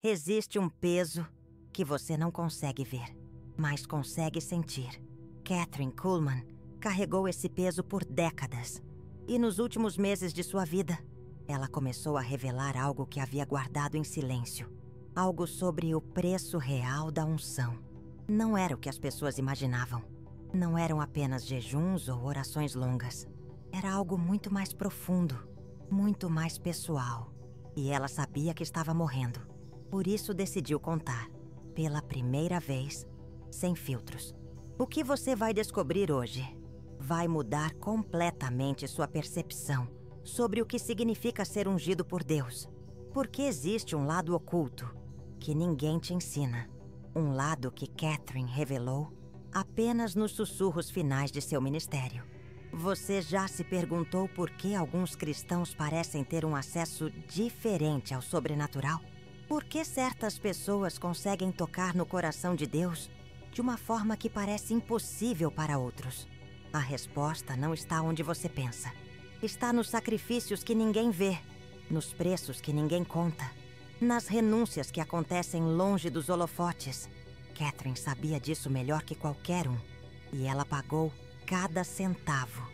Existe um peso que você não consegue ver, mas consegue sentir. Kathryn Kuhlman carregou esse peso por décadas. E nos últimos meses de sua vida, ela começou a revelar algo que havia guardado em silêncio. Algo sobre o preço real da unção. Não era o que as pessoas imaginavam. Não eram apenas jejuns ou orações longas. Era algo muito mais profundo, muito mais pessoal. E ela sabia que estava morrendo. Por isso decidiu contar, pela primeira vez, sem filtros. O que você vai descobrir hoje vai mudar completamente sua percepção sobre o que significa ser ungido por Deus. Porque existe um lado oculto que ninguém te ensina. Um lado que Kathryn revelou apenas nos sussurros finais de seu ministério. Você já se perguntou por que alguns cristãos parecem ter um acesso diferente ao sobrenatural? Por que certas pessoas conseguem tocar no coração de Deus de uma forma que parece impossível para outros? A resposta não está onde você pensa. Está nos sacrifícios que ninguém vê, nos preços que ninguém conta, nas renúncias que acontecem longe dos holofotes. Kathryn sabia disso melhor que qualquer um, e ela pagou cada centavo.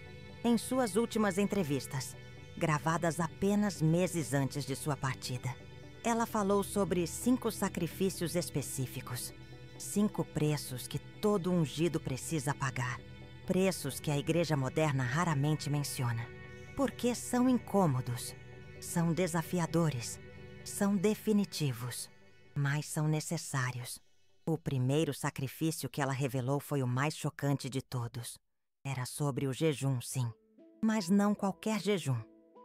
Em suas últimas entrevistas, gravadas apenas meses antes de sua partida, ela falou sobre 5 sacrifícios específicos. 5 preços que todo ungido precisa pagar. Preços que a igreja moderna raramente menciona. Porque são incômodos, são desafiadores, são definitivos, mas são necessários. O primeiro sacrifício que ela revelou foi o mais chocante de todos. Era sobre o jejum, sim. Mas não qualquer jejum.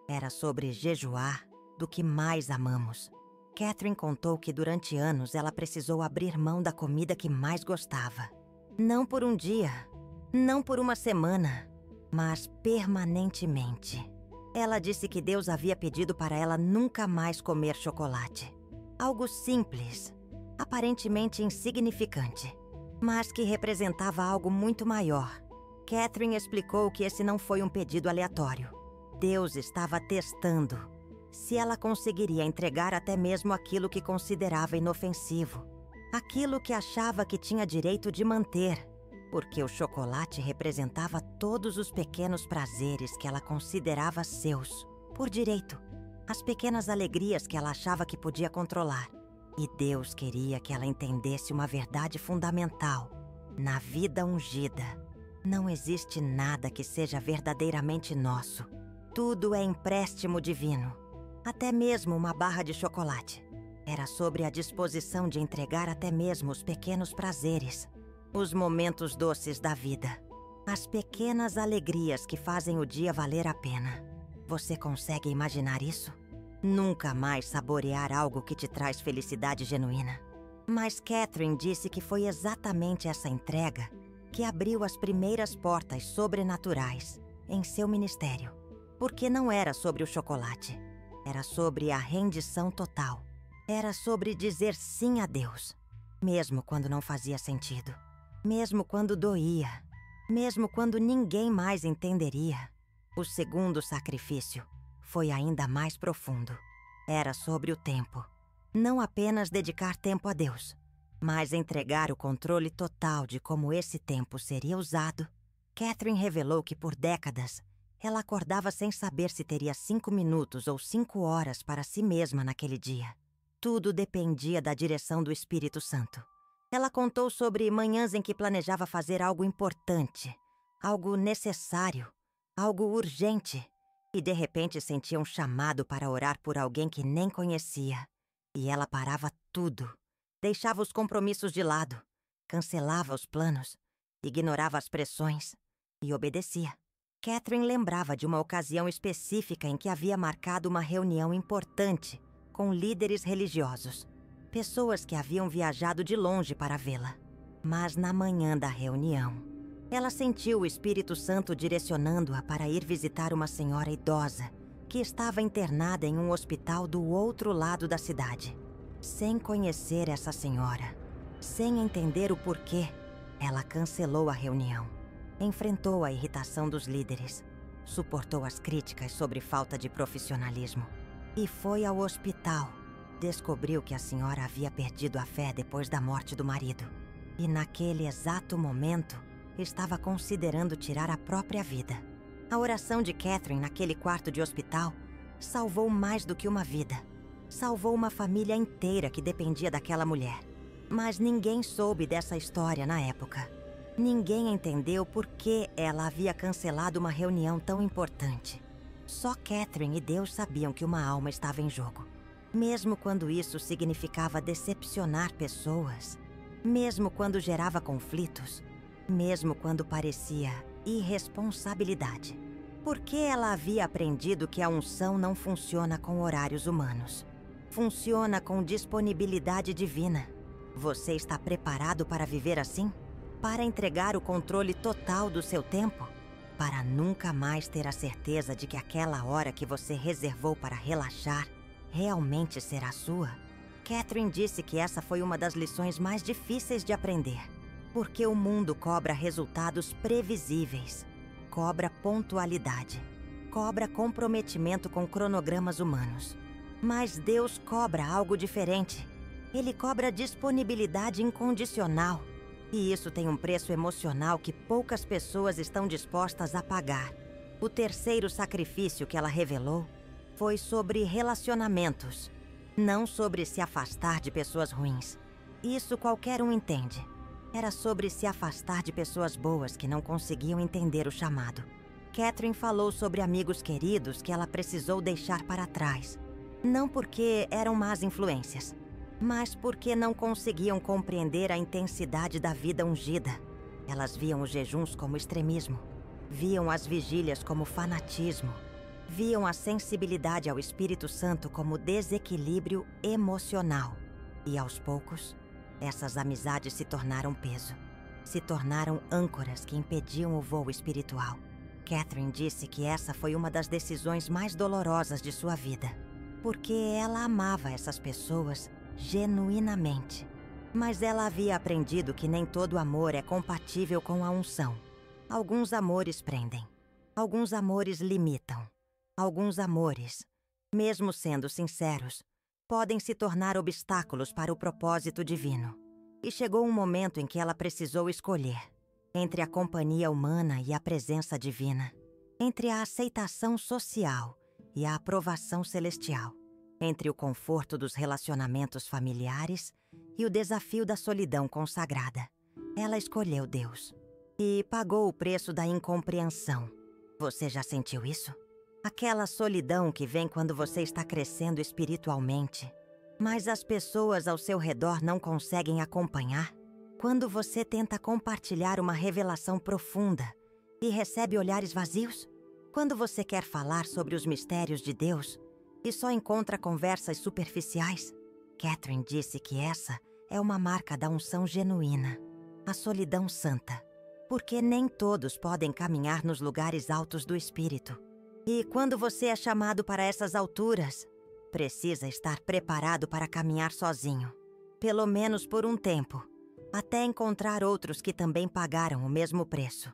Era sobre jejuar do que mais amamos. Kathryn contou que durante anos ela precisou abrir mão da comida que mais gostava. Não por um dia, não por uma semana, mas permanentemente. Ela disse que Deus havia pedido para ela nunca mais comer chocolate. Algo simples, aparentemente insignificante, mas que representava algo muito maior. Kathryn explicou que esse não foi um pedido aleatório. Deus estava testando se ela conseguiria entregar até mesmo aquilo que considerava inofensivo, aquilo que achava que tinha direito de manter, porque o chocolate representava todos os pequenos prazeres que ela considerava seus, por direito, as pequenas alegrias que ela achava que podia controlar. E Deus queria que ela entendesse uma verdade fundamental. Na vida ungida, não existe nada que seja verdadeiramente nosso. Tudo é empréstimo divino. Até mesmo uma barra de chocolate. Era sobre a disposição de entregar até mesmo os pequenos prazeres, os momentos doces da vida, as pequenas alegrias que fazem o dia valer a pena. Você consegue imaginar isso? Nunca mais saborear algo que te traz felicidade genuína. Mas Kathryn disse que foi exatamente essa entrega que abriu as primeiras portas sobrenaturais em seu ministério. Porque não era sobre o chocolate. Era sobre a rendição total. Era sobre dizer sim a Deus, mesmo quando não fazia sentido, mesmo quando doía, mesmo quando ninguém mais entenderia. O segundo sacrifício foi ainda mais profundo. Era sobre o tempo. Não apenas dedicar tempo a Deus, mas entregar o controle total de como esse tempo seria usado. Kathryn revelou que por décadas ela acordava sem saber se teria 5 minutos ou 5 horas para si mesma naquele dia. Tudo dependia da direção do Espírito Santo. Ela contou sobre manhãs em que planejava fazer algo importante, algo necessário, algo urgente, e de repente sentia um chamado para orar por alguém que nem conhecia. E ela parava tudo, deixava os compromissos de lado, cancelava os planos, ignorava as pressões e obedecia. Kathryn lembrava de uma ocasião específica em que havia marcado uma reunião importante com líderes religiosos, pessoas que haviam viajado de longe para vê-la. Mas na manhã da reunião, ela sentiu o Espírito Santo direcionando-a para ir visitar uma senhora idosa que estava internada em um hospital do outro lado da cidade. Sem conhecer essa senhora, sem entender o porquê, ela cancelou a reunião. Enfrentou a irritação dos líderes, suportou as críticas sobre falta de profissionalismo e foi ao hospital descobriu que a senhora havia perdido a fé depois da morte do marido. E naquele exato momento, estava considerando tirar a própria vida. A oração de Catherine naquele quarto de hospital salvou mais do que uma vida. Salvou uma família inteira que dependia daquela mulher. Mas ninguém soube dessa história na época. Ninguém entendeu por que ela havia cancelado uma reunião tão importante. Só Catherine e Deus sabiam que uma alma estava em jogo. Mesmo quando isso significava decepcionar pessoas, mesmo quando gerava conflitos, mesmo quando parecia irresponsabilidade. Porque ela havia aprendido que a unção não funciona com horários humanos. Funciona com disponibilidade divina. Você está preparado para viver assim? Para entregar o controle total do seu tempo? Para nunca mais ter a certeza de que aquela hora que você reservou para relaxar realmente será sua? Catherine disse que essa foi uma das lições mais difíceis de aprender. Porque o mundo cobra resultados previsíveis, cobra pontualidade, cobra comprometimento com cronogramas humanos. Mas Deus cobra algo diferente. Ele cobra disponibilidade incondicional. E isso tem um preço emocional que poucas pessoas estão dispostas a pagar. O terceiro sacrifício que ela revelou foi sobre relacionamentos, não sobre se afastar de pessoas ruins. Isso qualquer um entende. Era sobre se afastar de pessoas boas que não conseguiam entender o chamado. Catherine falou sobre amigos queridos que ela precisou deixar para trás. Não porque eram más influências, mas porque não conseguiam compreender a intensidade da vida ungida. Elas viam os jejuns como extremismo, viam as vigílias como fanatismo, viam a sensibilidade ao Espírito Santo como desequilíbrio emocional. E aos poucos, essas amizades se tornaram peso, se tornaram âncoras que impediam o voo espiritual. Catherine disse que essa foi uma das decisões mais dolorosas de sua vida, porque ela amava essas pessoas genuinamente. Mas ela havia aprendido que nem todo amor é compatível com a unção. Alguns amores prendem. Alguns amores limitam. Alguns amores, mesmo sendo sinceros, podem se tornar obstáculos para o propósito divino. E chegou um momento em que ela precisou escolher entre a companhia humana e a presença divina, entre a aceitação social e a aprovação celestial, entre o conforto dos relacionamentos familiares e o desafio da solidão consagrada. Ela escolheu Deus e pagou o preço da incompreensão. Você já sentiu isso? Aquela solidão que vem quando você está crescendo espiritualmente, mas as pessoas ao seu redor não conseguem acompanhar? Quando você tenta compartilhar uma revelação profunda e recebe olhares vazios? Quando você quer falar sobre os mistérios de Deus e só encontra conversas superficiais? Catherine disse que essa é uma marca da unção genuína, a solidão santa, porque nem todos podem caminhar nos lugares altos do espírito. E quando você é chamado para essas alturas, precisa estar preparado para caminhar sozinho, pelo menos por um tempo, até encontrar outros que também pagaram o mesmo preço.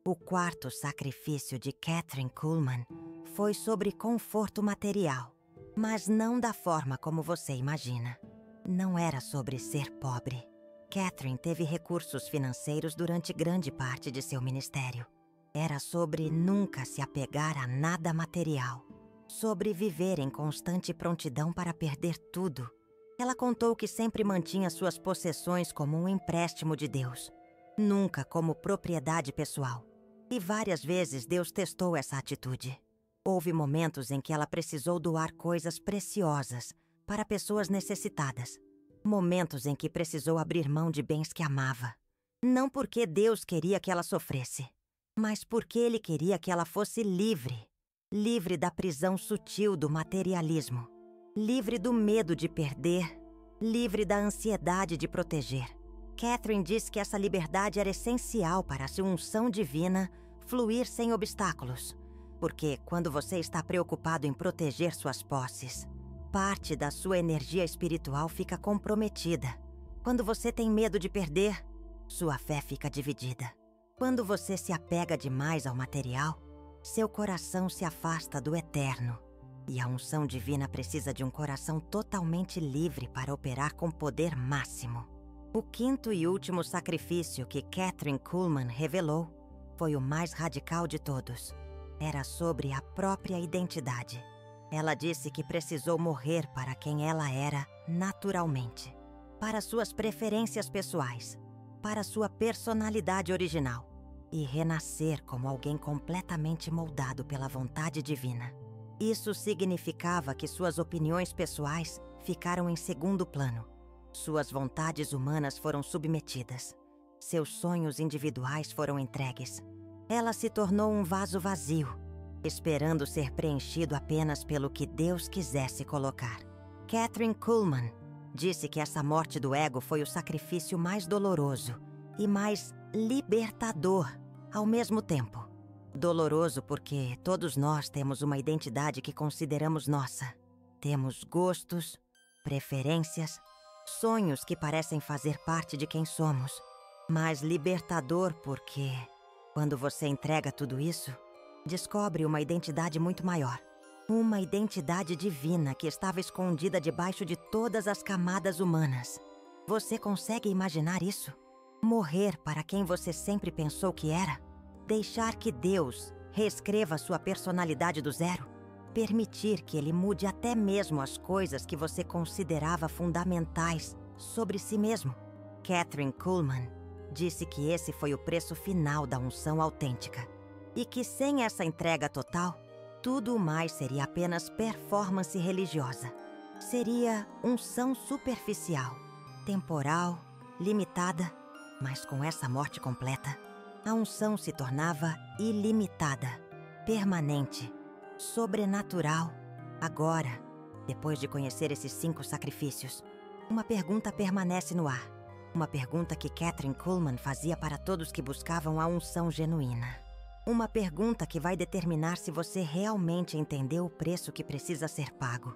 O quarto sacrifício de Catherine Kuhlman foi sobre conforto material, mas não da forma como você imagina. Não era sobre ser pobre. Catherine teve recursos financeiros durante grande parte de seu ministério. Era sobre nunca se apegar a nada material, sobre viver em constante prontidão para perder tudo. Ela contou que sempre mantinha suas possessões como um empréstimo de Deus, nunca como propriedade pessoal. E várias vezes Deus testou essa atitude. Houve momentos em que ela precisou doar coisas preciosas para pessoas necessitadas. Momentos em que precisou abrir mão de bens que amava. Não porque Deus queria que ela sofresse, mas porque Ele queria que ela fosse livre. Livre da prisão sutil do materialismo. Livre do medo de perder. Livre da ansiedade de proteger. Catherine disse que essa liberdade era essencial para a sua unção divina fluir sem obstáculos. Porque quando você está preocupado em proteger suas posses, parte da sua energia espiritual fica comprometida. Quando você tem medo de perder, sua fé fica dividida. Quando você se apega demais ao material, seu coração se afasta do eterno. E a unção divina precisa de um coração totalmente livre para operar com poder máximo. O quinto e último sacrifício que Kathryn Kuhlman revelou foi o mais radical de todos. Era sobre a própria identidade. Ela disse que precisou morrer para quem ela era naturalmente, para suas preferências pessoais, para sua personalidade original, e renascer como alguém completamente moldado pela vontade divina. Isso significava que suas opiniões pessoais ficaram em segundo plano. Suas vontades humanas foram submetidas. Seus sonhos individuais foram entregues. Ela se tornou um vaso vazio, esperando ser preenchido apenas pelo que Deus quisesse colocar. Kathryn Kuhlman disse que essa morte do ego foi o sacrifício mais doloroso e mais libertador ao mesmo tempo. Doloroso porque todos nós temos uma identidade que consideramos nossa. Temos gostos, preferências, sonhos que parecem fazer parte de quem somos. Mas libertador porque, quando você entrega tudo isso, descobre uma identidade muito maior. Uma identidade divina que estava escondida debaixo de todas as camadas humanas. Você consegue imaginar isso? Morrer para quem você sempre pensou que era? Deixar que Deus reescreva sua personalidade do zero? Permitir que Ele mude até mesmo as coisas que você considerava fundamentais sobre si mesmo? Kathryn Kuhlman disse que esse foi o preço final da unção autêntica. E que sem essa entrega total, tudo o mais seria apenas performance religiosa. Seria unção superficial, temporal, limitada, mas com essa morte completa, a unção se tornava ilimitada, permanente, sobrenatural. Agora, depois de conhecer esses 5 sacrifícios, uma pergunta permanece no ar. Uma pergunta que Kathryn Kuhlman fazia para todos que buscavam a unção genuína. Uma pergunta que vai determinar se você realmente entendeu o preço que precisa ser pago.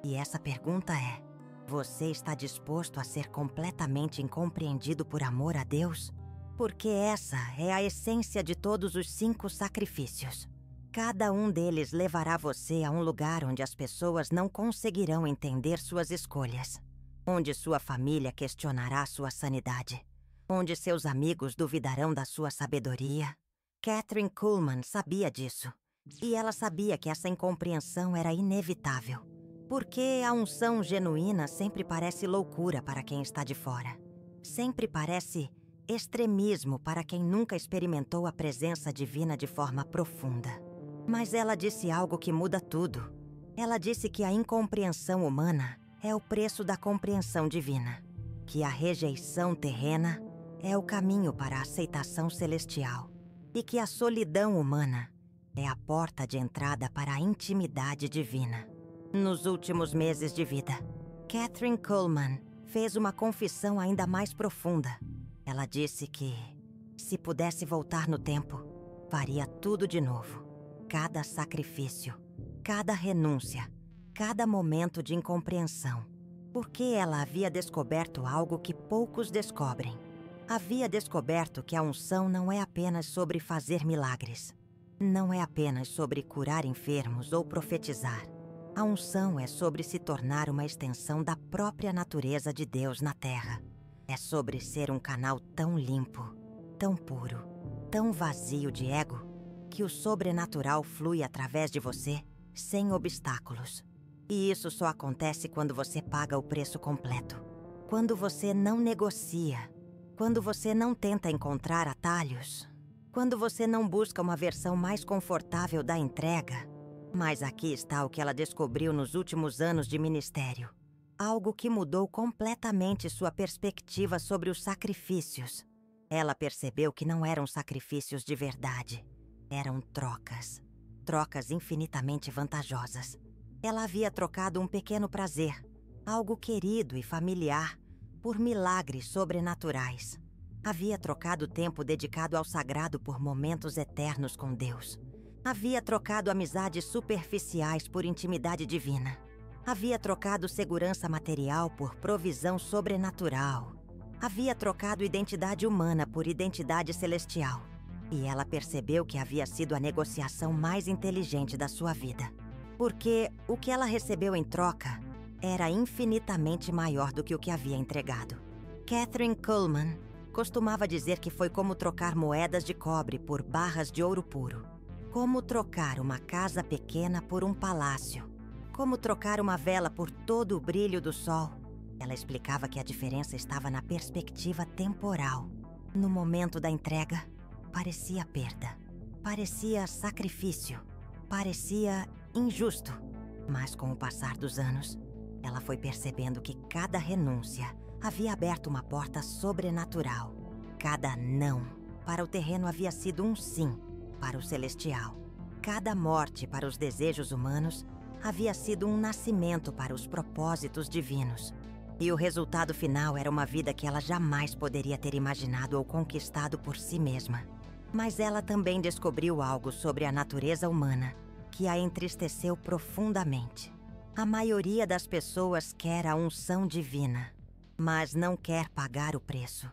E essa pergunta é: você está disposto a ser completamente incompreendido por amor a Deus? Porque essa é a essência de todos os 5 sacrifícios. Cada um deles levará você a um lugar onde as pessoas não conseguirão entender suas escolhas. Onde sua família questionará sua sanidade. Onde seus amigos duvidarão da sua sabedoria. Kathryn Kuhlman sabia disso. E ela sabia que essa incompreensão era inevitável. Porque a unção genuína sempre parece loucura para quem está de fora. Sempre parece extremismo para quem nunca experimentou a presença divina de forma profunda. Mas ela disse algo que muda tudo. Ela disse que a incompreensão humana é o preço da compreensão divina. Que a rejeição terrena é o caminho para a aceitação celestial. E que a solidão humana é a porta de entrada para a intimidade divina. Nos últimos meses de vida, Kathryn Kuhlman fez uma confissão ainda mais profunda. Ela disse que, se pudesse voltar no tempo, faria tudo de novo. Cada sacrifício, cada renúncia, cada momento de incompreensão. Porque ela havia descoberto algo que poucos descobrem. Havia descoberto que a unção não é apenas sobre fazer milagres. Não é apenas sobre curar enfermos ou profetizar. A unção é sobre se tornar uma extensão da própria natureza de Deus na Terra. É sobre ser um canal tão limpo, tão puro, tão vazio de ego, que o sobrenatural flui através de você sem obstáculos. E isso só acontece quando você paga o preço completo. Quando você não negocia. Quando você não tenta encontrar atalhos. Quando você não busca uma versão mais confortável da entrega. Mas aqui está o que ela descobriu nos últimos anos de ministério. Algo que mudou completamente sua perspectiva sobre os sacrifícios. Ela percebeu que não eram sacrifícios de verdade. Eram trocas. Trocas infinitamente vantajosas. Ela havia trocado um pequeno prazer, algo querido e familiar, por milagres sobrenaturais. Havia trocado tempo dedicado ao sagrado por momentos eternos com Deus. Havia trocado amizades superficiais por intimidade divina. Havia trocado segurança material por provisão sobrenatural. Havia trocado identidade humana por identidade celestial. E ela percebeu que havia sido a negociação mais inteligente da sua vida. Porque o que ela recebeu em troca era infinitamente maior do que o que havia entregado. Kathryn Kuhlman costumava dizer que foi como trocar moedas de cobre por barras de ouro puro. Como trocar uma casa pequena por um palácio. Como trocar uma vela por todo o brilho do sol. Ela explicava que a diferença estava na perspectiva temporal. No momento da entrega, parecia perda. Parecia sacrifício. Parecia injusto. Mas com o passar dos anos, ela foi percebendo que cada renúncia havia aberto uma porta sobrenatural. Cada não para o terreno havia sido um sim para o celestial. Cada morte para os desejos humanos havia sido um nascimento para os propósitos divinos. E o resultado final era uma vida que ela jamais poderia ter imaginado ou conquistado por si mesma. Mas ela também descobriu algo sobre a natureza humana que a entristeceu profundamente. A maioria das pessoas quer a unção divina, mas não quer pagar o preço.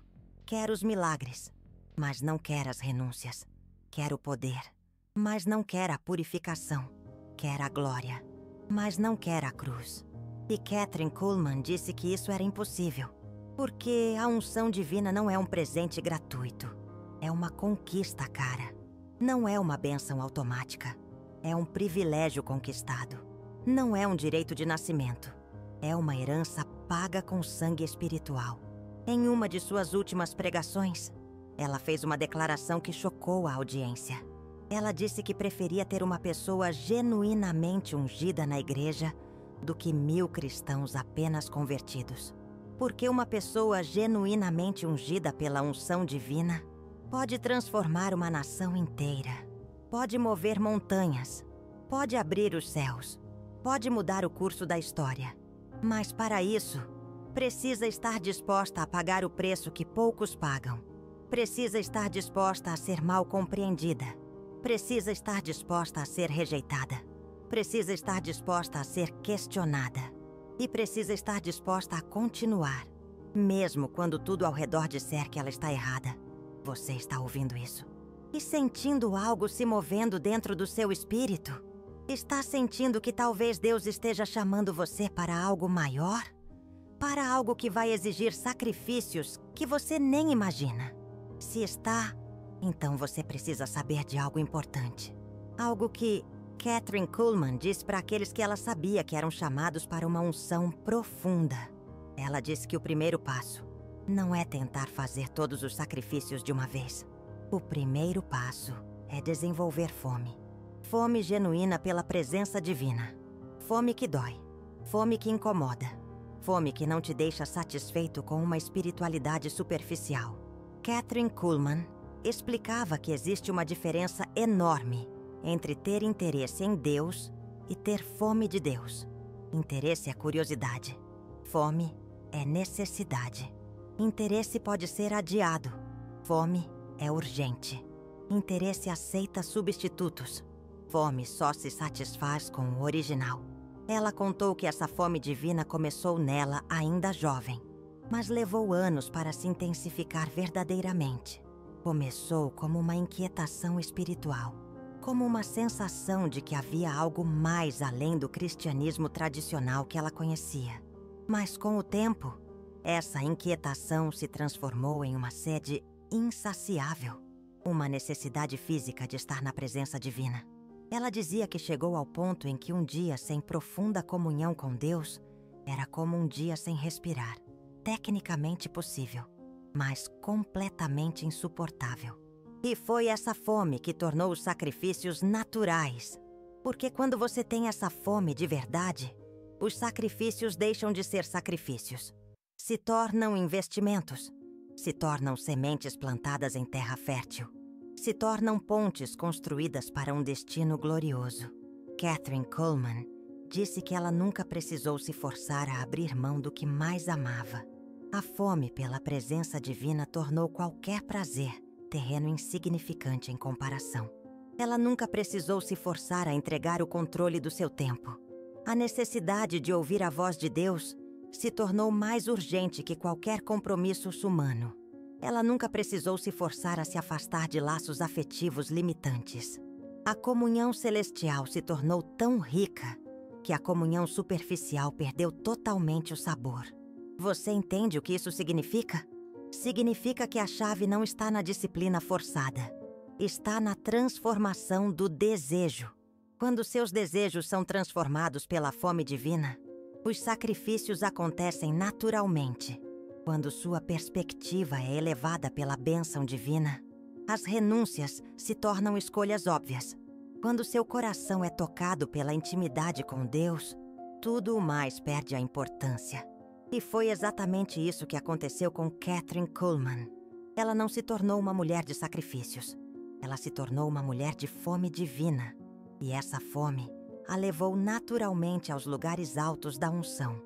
Quer os milagres, mas não quer as renúncias. Quer o poder, mas não quer a purificação. Quer a glória, mas não quer a cruz. E Kathryn Kuhlman disse que isso era impossível, porque a unção divina não é um presente gratuito. É uma conquista cara. Não é uma bênção automática. É um privilégio conquistado. Não é um direito de nascimento. É uma herança paga com sangue espiritual. Em uma de suas últimas pregações, ela fez uma declaração que chocou a audiência. Ela disse que preferia ter uma pessoa genuinamente ungida na igreja do que 1000 cristãos apenas convertidos. Porque uma pessoa genuinamente ungida pela unção divina pode transformar uma nação inteira. Pode mover montanhas. Pode abrir os céus. Pode mudar o curso da história. Mas para isso, precisa estar disposta a pagar o preço que poucos pagam. Precisa estar disposta a ser mal compreendida. Precisa estar disposta a ser rejeitada. Precisa estar disposta a ser questionada. E precisa estar disposta a continuar, mesmo quando tudo ao redor disser que ela está errada. Você está ouvindo isso? E sentindo algo se movendo dentro do seu espírito? Está sentindo que talvez Deus esteja chamando você para algo maior? Para algo que vai exigir sacrifícios que você nem imagina? Se está, então você precisa saber de algo importante. Algo que Kathryn Kuhlman disse para aqueles que ela sabia que eram chamados para uma unção profunda. Ela disse que o primeiro passo não é tentar fazer todos os sacrifícios de uma vez. O primeiro passo é desenvolver fome. Fome genuína pela presença divina. Fome que dói. Fome que incomoda. Fome que não te deixa satisfeito com uma espiritualidade superficial. Kathryn Kuhlman explicava que existe uma diferença enorme entre ter interesse em Deus e ter fome de Deus. Interesse é curiosidade. Fome é necessidade. Interesse pode ser adiado. Fome é urgente. Interesse aceita substitutos. Fome só se satisfaz com o original. Ela contou que essa fome divina começou nela ainda jovem, mas levou anos para se intensificar verdadeiramente. Começou como uma inquietação espiritual, como uma sensação de que havia algo mais além do cristianismo tradicional que ela conhecia. Mas com o tempo, essa inquietação se transformou em uma sede insaciável, uma necessidade física de estar na presença divina. Ela dizia que chegou ao ponto em que um dia sem profunda comunhão com Deus era como um dia sem respirar. Tecnicamente possível, mas completamente insuportável. E foi essa fome que tornou os sacrifícios naturais. Porque quando você tem essa fome de verdade, os sacrifícios deixam de ser sacrifícios. Se tornam investimentos. Se tornam sementes plantadas em terra fértil. Se tornam pontes construídas para um destino glorioso. Kathryn Kuhlman disse que ela nunca precisou se forçar a abrir mão do que mais amava. A fome pela presença divina tornou qualquer prazer terreno insignificante em comparação. Ela nunca precisou se forçar a entregar o controle do seu tempo. A necessidade de ouvir a voz de Deus se tornou mais urgente que qualquer compromisso humano. Ela nunca precisou se forçar a se afastar de laços afetivos limitantes. A comunhão celestial se tornou tão rica que a comunhão superficial perdeu totalmente o sabor. Você entende o que isso significa? Significa que a chave não está na disciplina forçada. Está na transformação do desejo. Quando seus desejos são transformados pela fome divina, os sacrifícios acontecem naturalmente. Quando sua perspectiva é elevada pela bênção divina, as renúncias se tornam escolhas óbvias. Quando seu coração é tocado pela intimidade com Deus, tudo o mais perde a importância. E foi exatamente isso que aconteceu com Kathryn Kuhlman. Ela não se tornou uma mulher de sacrifícios. Ela se tornou uma mulher de fome divina. E essa fome a levou naturalmente aos lugares altos da unção.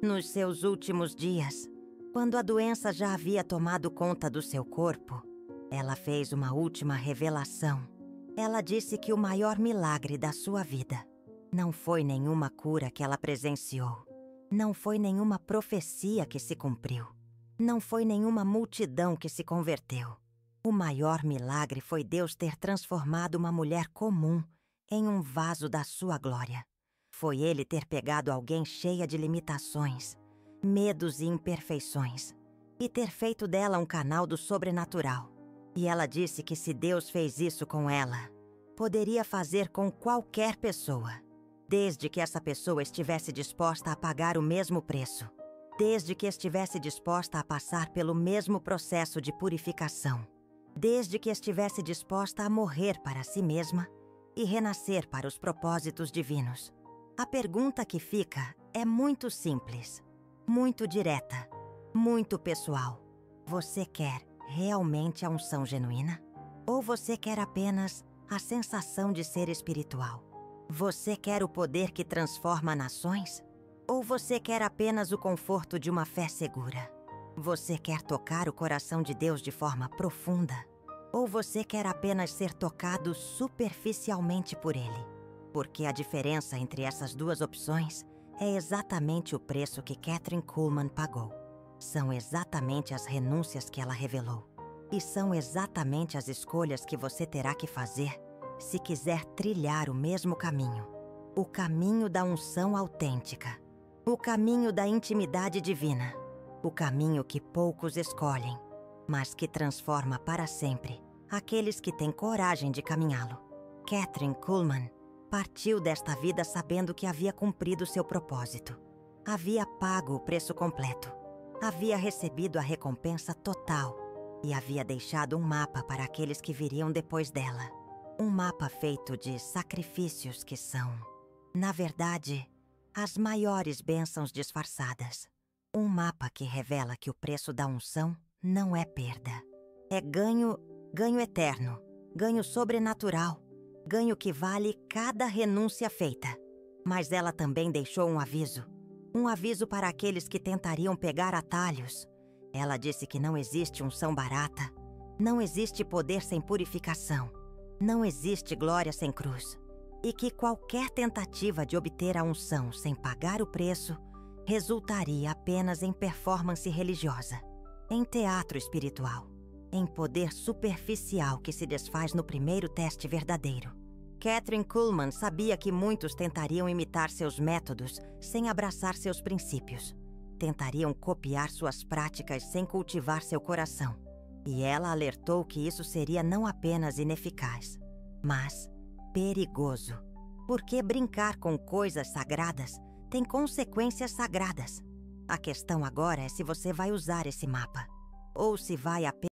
Nos seus últimos dias, quando a doença já havia tomado conta do seu corpo, ela fez uma última revelação. Ela disse que o maior milagre da sua vida não foi nenhuma cura que ela presenciou. Não foi nenhuma profecia que se cumpriu. Não foi nenhuma multidão que se converteu. O maior milagre foi Deus ter transformado uma mulher comum em um vaso da sua glória. Foi Ele ter pegado alguém cheia de limitações, medos e imperfeições, e ter feito dela um canal do sobrenatural. E ela disse que se Deus fez isso com ela, poderia fazer com qualquer pessoa, desde que essa pessoa estivesse disposta a pagar o mesmo preço, desde que estivesse disposta a passar pelo mesmo processo de purificação, desde que estivesse disposta a morrer para si mesma e renascer para os propósitos divinos. A pergunta que fica é muito simples, muito direta, muito pessoal. Você quer realmente a unção genuína? Ou você quer apenas a sensação de ser espiritual? Você quer o poder que transforma nações? Ou você quer apenas o conforto de uma fé segura? Você quer tocar o coração de Deus de forma profunda? Ou você quer apenas ser tocado superficialmente por Ele? Porque a diferença entre essas duas opções é exatamente o preço que Kathryn Kuhlman pagou. São exatamente as renúncias que ela revelou. E são exatamente as escolhas que você terá que fazer se quiser trilhar o mesmo caminho. O caminho da unção autêntica. O caminho da intimidade divina. O caminho que poucos escolhem, mas que transforma para sempre aqueles que têm coragem de caminhá-lo. Kathryn Kuhlman partiu desta vida sabendo que havia cumprido seu propósito. Havia pago o preço completo. Havia recebido a recompensa total e havia deixado um mapa para aqueles que viriam depois dela. Um mapa feito de sacrifícios que são, na verdade, as maiores bênçãos disfarçadas. Um mapa que revela que o preço da unção não é perda. É ganho eterno, ganho sobrenatural, ganho que vale cada renúncia feita. Mas ela também deixou um aviso para aqueles que tentariam pegar atalhos. Ela disse que não existe unção barata, não existe poder sem purificação, não existe glória sem cruz, e que qualquer tentativa de obter a unção sem pagar o preço resultaria apenas em performance religiosa, em teatro espiritual, em poder superficial que se desfaz no primeiro teste verdadeiro. Kathryn Kuhlman sabia que muitos tentariam imitar seus métodos sem abraçar seus princípios. Tentariam copiar suas práticas sem cultivar seu coração. E ela alertou que isso seria não apenas ineficaz, mas perigoso. Porque brincar com coisas sagradas tem consequências sagradas. A questão agora é se você vai usar esse mapa, ou se vai apenas